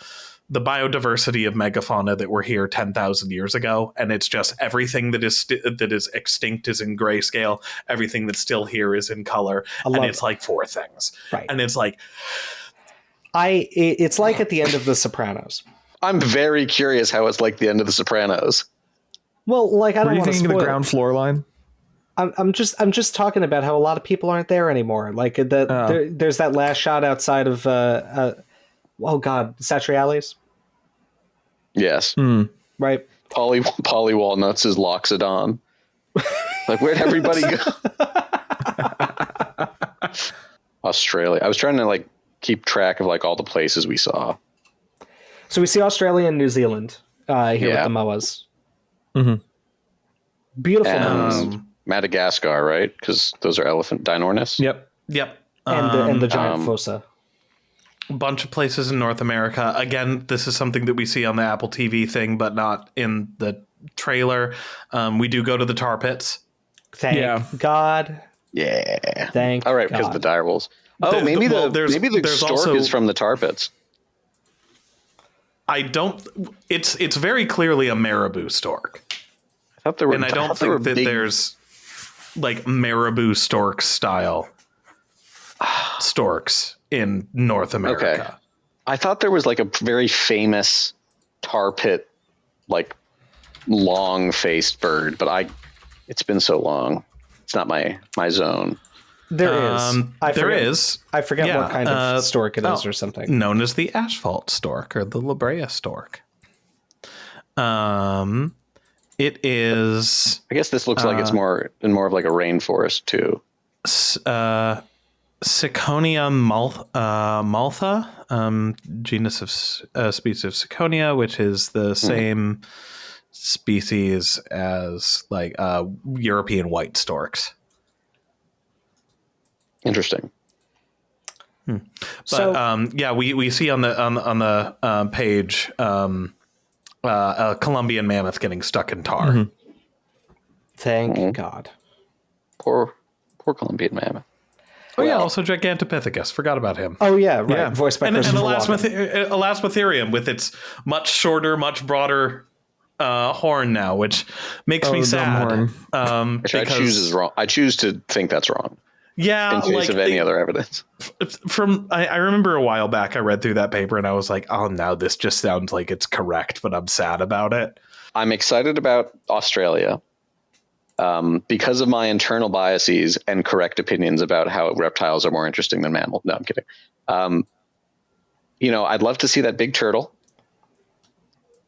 biodiversity of megafauna that were here 10,000 years ago, and it's just everything that is extinct is in grayscale, everything that's still here is in color, and it's like 4 things, right? And it's like it's like at the end of The Sopranos. I'm very curious how it's like the end of The Sopranos. Well, like I What don't are you want to thinking spoil. of the ground floor line? I'm just talking about how a lot of people aren't there anymore. Like there's that last shot outside of oh god, Satriali's, Yes. right? Polly Walnuts is Loxodon. Like, where'd everybody go? Australia. I was trying to like keep track of like all the places we saw. So we see Australia and New Zealand here with Yeah. the moas. Beautiful moas. And Madagascar, right? Because those are elephant dinornis. Yep. Yep. And the giant fossa. A bunch of places in North America. Again, this is something that we see on the Apple TV thing, but not in the trailer. We do go to the tar pits. Thank God. Yeah. Thank All right, because God. of the direwolves. Oh, maybe the stork also, is from the tar pits. I don't. It's very clearly a marabou stork, I thought there were, and I don't think that there's like marabou stork style storks in North America. Okay. I thought there was like a very famous tar pit, like long-faced bird, but it's been so long. It's not my zone. There is. I forget Yeah, what kind of stork it is or something. Known as the asphalt stork or the La Brea stork. It is. I guess this looks like it's more of like a rainforest too. Ciconia maltha, genus of species of Ciconia, which is the same species as like European white storks. Interesting. But we see on the page a Colombian mammoth getting stuck in tar. Thank God. Poor Colombian mammoth. Oh yeah, also Gigantopithecus. Forgot about him. Oh yeah, right. Yeah. Voiced by And Christopher Walken. Elasmotherium with its much shorter, much broader horn now, which makes me sad. Which I choose is wrong. I choose to think that's wrong. Yeah, In face of any other evidence. I remember a while back I read through that paper and I was like, oh, now this just sounds like it's correct, but I'm sad about it. I'm excited about Australia because of my internal biases and correct opinions about how reptiles are more interesting than mammals. No, I'm kidding. I'd love to see that big turtle.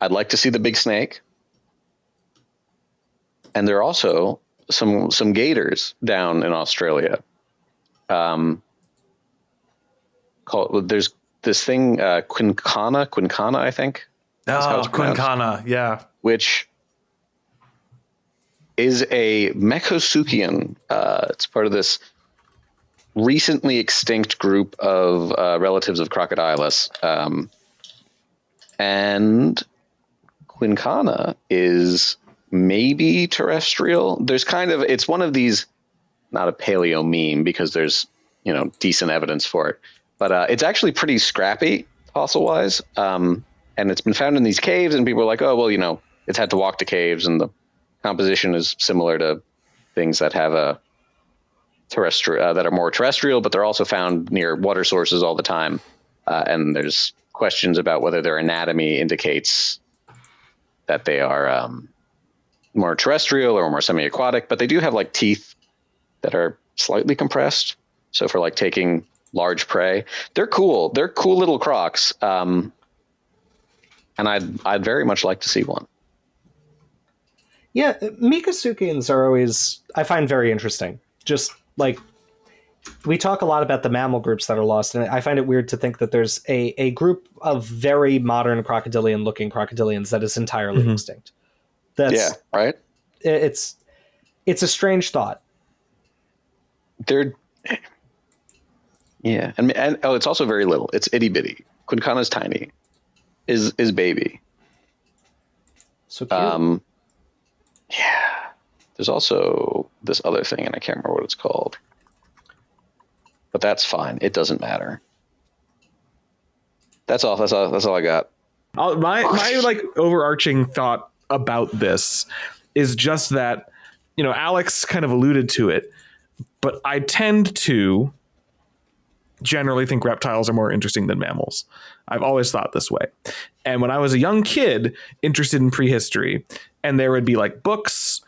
I'd like to see the big snake. And there are also some gators down in Australia. There's this thing, Quincana, I think. Quincana, yeah. Which is a Mechasuchian. It's part of this recently extinct group of relatives of Crocodilus. And Quincana is maybe terrestrial. It's one of these, not a paleo meme because there's, decent evidence for it, but it's actually pretty scrappy fossil wise. And it's been found in these caves and people are like, oh, well, it's had to walk to caves and the composition is similar to things that have a terrestrial, that are more terrestrial, but they're also found near water sources all the time. And there's questions about whether their anatomy indicates that they are more terrestrial or more semi-aquatic, but they do have like teeth that are slightly compressed. So for like taking large prey, they're cool. They're cool little crocs. And I'd very much like to see one. Yeah, Mechasuchians are always, I find, very interesting. Just like, we talk a lot about the mammal groups that are lost, and I find it weird to think that there's a group of very modern crocodilian-looking crocodilians that is entirely extinct. Yeah, right? It's a strange thought. Yeah, and it's also very little. It's itty bitty. Quincana's tiny. Is baby. So cute. Yeah. There's also this other thing, and I can't remember what it's called. But that's fine. It doesn't matter. That's all. That's all I got. My like overarching thought about this is just that, Alex kind of alluded to it, but I tend to generally think reptiles are more interesting than mammals. I've always thought this way. And when I was a young kid interested in prehistory, and there would be like books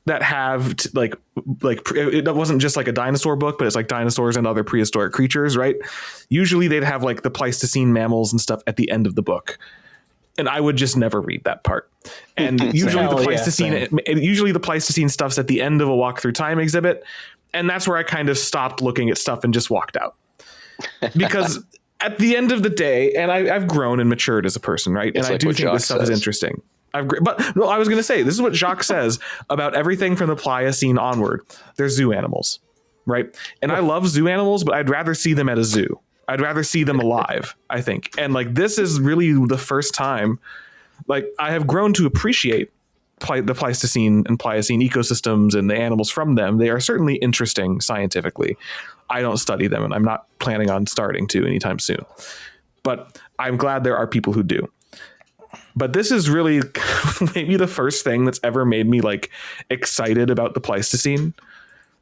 that have it wasn't just like a dinosaur book, but it's like dinosaurs and other prehistoric creatures, right? Usually they'd have like the Pleistocene mammals and stuff at the end of the book. And I would just never read that part. And usually the Pleistocene stuff's at the end of a walk through time exhibit. And that's where I kind of stopped looking at stuff and just walked out. Because at the end of the day, and I've grown and matured as a person, right? It's and like I do think this stuff is interesting. But no, I was going to say, this is what Jacques says about everything from the Pliocene onward. They're zoo animals, right? And I love zoo animals, but I'd rather see them at a zoo. I'd rather see them alive, I think. And like, this is really the first time, like, I have grown to appreciate the Pleistocene and Pliocene ecosystems and the animals from them. They are certainly interesting scientifically. I don't study them, and I'm not planning on starting to anytime soon. But I'm glad there are people who do. But this is really maybe the first thing that's ever made me like excited about the Pleistocene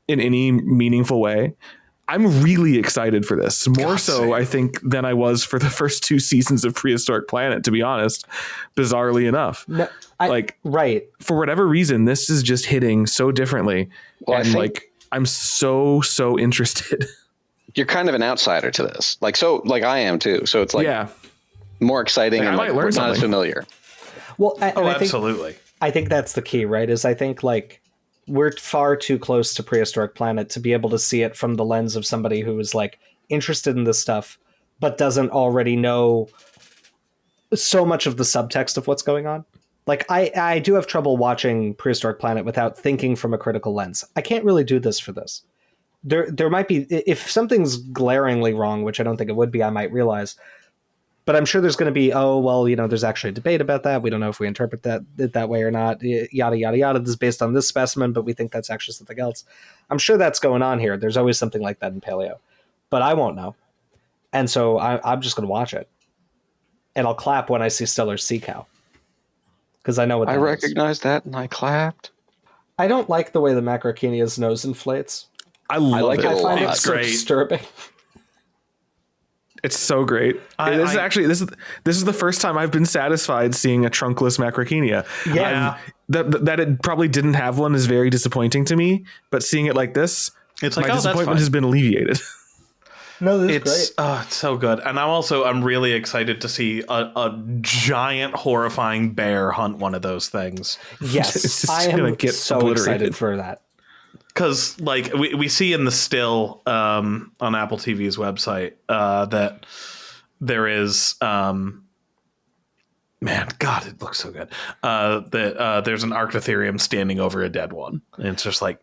in any meaningful way. I'm really excited for this, more so I think than I was for the first 2 seasons of Prehistoric Planet, to be honest, bizarrely enough. No, right. For whatever reason, this is just hitting so differently. Well, and like, I'm so interested. You're kind of an outsider to this. Like I am too. So it's like more exciting and like, we're not as familiar. Well, absolutely. I think that's the key, right? Is I think like we're far too close to Prehistoric Planet to be able to see it from the lens of somebody who is like interested in this stuff, but doesn't already know so much of the subtext of what's going on. Like I do have trouble watching Prehistoric Planet without thinking from a critical lens. I can't really do this for this. There might be, if something's glaringly wrong, which I don't think it would be, I might realize. But I'm sure there's going to be, there's actually a debate about that. We don't know if we interpret that way or not. Yada, yada, yada. This is based on this specimen, but we think that's actually something else. I'm sure that's going on here. There's always something like that in paleo. But I won't know. And so I'm just going to watch it. And I'll clap when I see Stellar's sea cow. Because I know what that is. I recognized that and I clapped. I don't like the way the Macrauchenia's nose inflates. I like it a lot. I find it so disturbing. It's so great. This is the first time I've been satisfied seeing a trunkless Macrauchenia. Yeah. That it probably didn't have one is very disappointing to me, but seeing it like this, it's like, my disappointment has been alleviated. No, this is great. Oh, it's so good. And I'm really excited to see a giant, horrifying bear hunt one of those things. Yes, I am so excited for that. Because like we see in the still on Apple TV's website that there is man, God, it looks so good. That there's an Arctotherium standing over a dead one, and it's just like,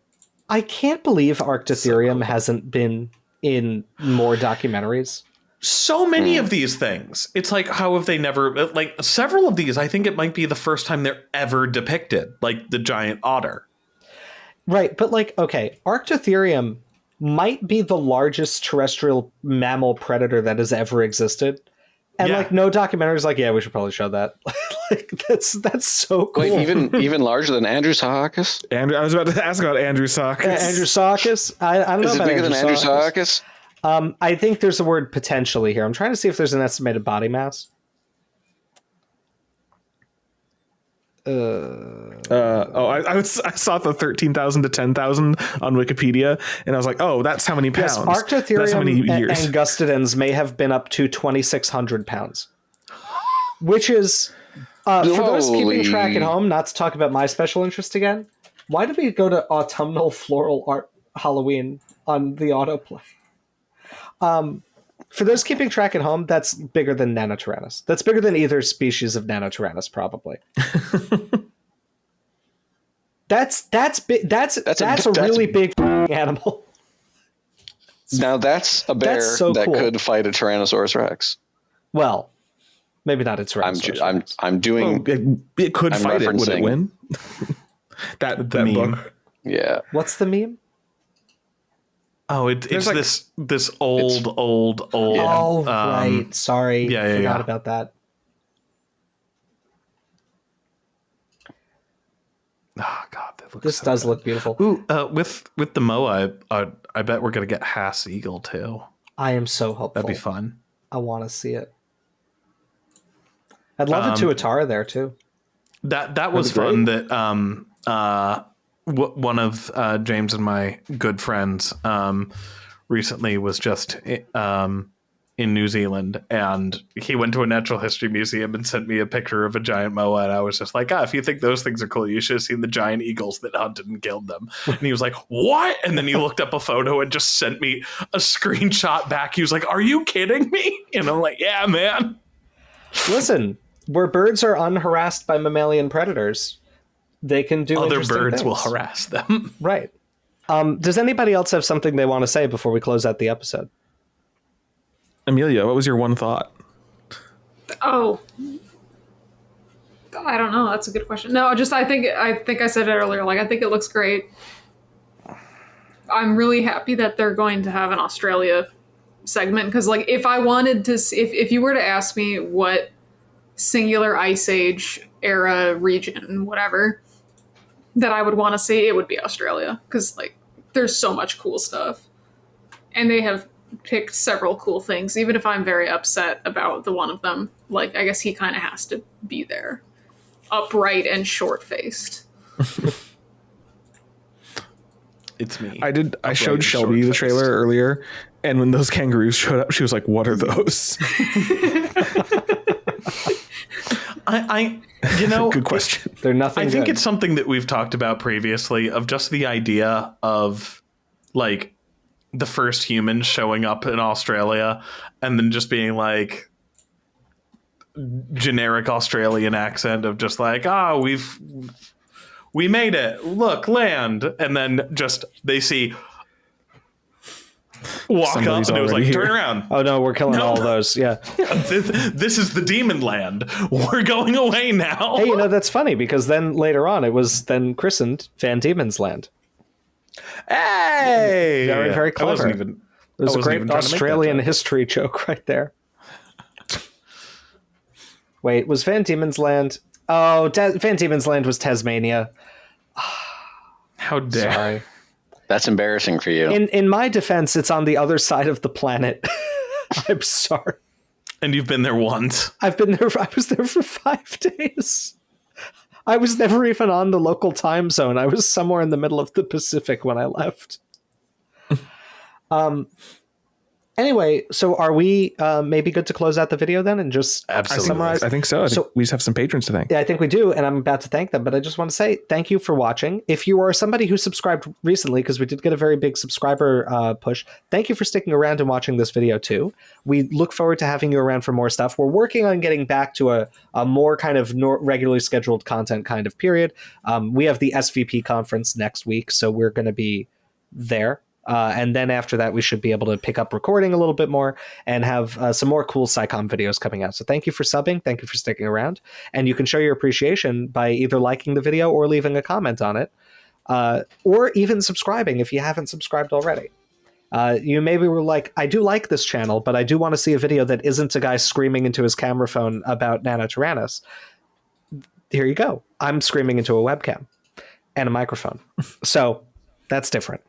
I can't believe Arctotherium hasn't been in more documentaries. So many of these things. It's like, how have they never, like several of these, I think it might be the first time they're ever depicted, like the giant otter. Right, but like, okay, Arctotherium might be the largest terrestrial mammal predator that has ever existed. And like, no documentary's like, yeah, we should probably show that. Like, that's so cool. Wait, even larger than Andrewsarchus? I was about to ask about Andrewsarchus. Andrewsarchus? I don't know. Is it bigger than Andrewsarchus? I think there's a word potentially here. I'm trying to see if there's an estimated body mass. I saw the 13,000 to 10,000 on Wikipedia, and I was like, oh, that's how many pounds. Yes, Arctotherium that's how many years. And Angustidens may have been up to 2,600 pounds, which is, for those keeping track at home, not to talk about my special interest again, why did we go to autumnal floral art Halloween on the autoplay? For those keeping track at home, that's bigger than Nanotyrannus. That's bigger than either species of Nanotyrannus, probably. That's a really big animal. Now that's a bear that could fight a Tyrannosaurus Rex. Well, maybe not a Tyrannosaurus Rex. I'm doing. It could fight it. Would it win? that meme. Book. Yeah. What's the meme? Oh, it's like, this old. Oh, right. Sorry. I forgot about that. Oh God, that looks. This so does good. look beautiful. Ooh, with the moa, I bet we're gonna get Hass Eagle too. I am so hopeful. That'd be fun. I want to see it. I'd love a Tuatara there too. That was fun. That one of James and my good friends recently was just in New Zealand, and he went to a natural history museum and sent me a picture of a giant moa, and I was just like, if you think those things are cool, you should have seen the giant eagles that hunted and killed them. And he was like, what? And then he looked up a photo and just sent me a screenshot back. He was like, are you kidding me? And I'm like, yeah, man. Listen, where birds are unharassed by mammalian predators, they can do other interesting birds things. will harass them. Right. Does anybody else have something they want to say before we close out the episode? Amelia, what was your one thought? Oh, I don't know. That's a good question. No, just I think I said it earlier. Like, I think it looks great. I'm really happy that they're going to have an Australia segment, because, like, if I wanted to, if you were to ask me what singular ice age era region, whatever, that I would want to see, it would be Australia, because, like, there's so much cool stuff, and they have picked several cool things, even if I'm very upset about the one of them. Like, I guess he kind of has to be there, upright and short-faced. It's me. I showed Shelby the trailer earlier, and when those kangaroos showed up, she was like, what are those? Good question. They're nothing. I think it's something that we've talked about previously, of just the idea of, like, the first humans showing up in Australia and then just being like generic Australian accent of just like, we made it. Look, land. And then just they see walk Somebody's up and it was like, already turn here. around. Oh no, we're killing all those. Yeah. This is the demon land. We're going away now. Hey, that's funny, because then later on it was then christened Van Diemen's Land. Hey, Very, very clever. It was a great Australian history joke right there. Wait, was Van Diemen's Land? Oh, Van Diemen's Land was Tasmania. How dare! Sorry. That's embarrassing for you. In my defense, it's on the other side of the planet. I'm sorry. And you've been there once. I've been there. I was there for 5 days. I was never even on the local time zone. I was somewhere in the middle of the Pacific when I left. Anyway, so are we maybe good to close out the video then and just summarize? I think so. I think we just have some patrons to thank. Yeah, I think we do, and I'm about to thank them, but I just want to say thank you for watching. If you are somebody who subscribed recently, because we did get a very big subscriber push, thank you for sticking around and watching this video too. We look forward to having you around for more stuff. We're working on getting back to a more kind of regularly scheduled content kind of period. We have the SVP conference next week, so we're going to be there. And then after that, we should be able to pick up recording a little bit more and have some more cool SciComm videos coming out. So thank you for subbing. Thank you for sticking around. And you can show your appreciation by either liking the video or leaving a comment on it, or even subscribing if you haven't subscribed already. You maybe were like, I do like this channel, but I do want to see a video that isn't a guy screaming into his camera phone about Nanotyrannus. Here you go. I'm screaming into a webcam and a microphone. So that's different.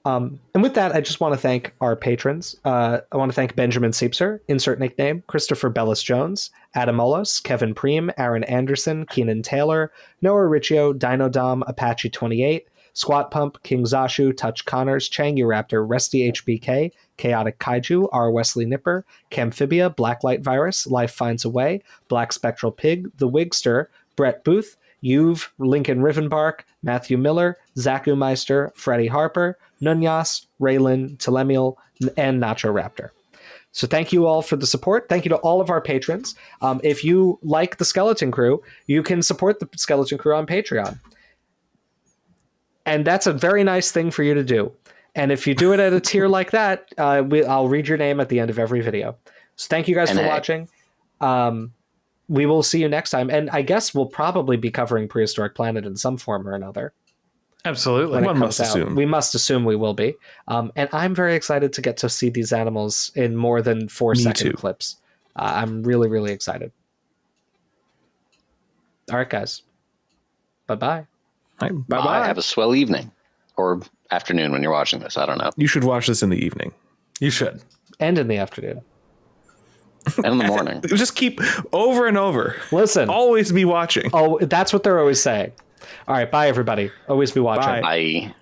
And with that, I just want to thank our patrons. I want to thank Benjamin Siepser, insert nickname, Christopher Bellis-Jones, Adam Olos, Kevin Preem, Aaron Anderson, Keenan Taylor, Noah Riccio, Dino Dom, Apache28, Squat Pump, King Zashu, Touch Connors, Changi Raptor, Resty HBK, Chaotic Kaiju, R. Wesley Nipper, Camphibia, Blacklight Virus, Life Finds a Way, Black Spectral Pig, The Wigster, Brett Booth, Juve, Lincoln Rivenbark, Matthew Miller, Zaku Meister, Freddie Harper, Nunyas, Raylan, Telemiel, and Nacho Raptor. So thank you all for the support. Thank you to all of our patrons. If you like the Skeleton Crew, you can support the Skeleton Crew on Patreon. And that's a very nice thing for you to do. And if you do it at a tier like that, I'll read your name at the end of every video. So thank you guys for watching. We will see you next time. And I guess we'll probably be covering Prehistoric Planet in some form or another. Absolutely. One must assume. We must assume we will be. And I'm very excited to get to see these animals in more than 4-second clips. I'm really, really excited. All right, guys. Bye-bye. Bye. Have a swell evening or afternoon when you're watching this. I don't know. You should watch this in the evening. You should. And in the afternoon. And in the morning. Just keep over and over. Listen. Always be watching. Oh, that's what they're always saying. All right, bye, everybody. Always be watching. Bye. I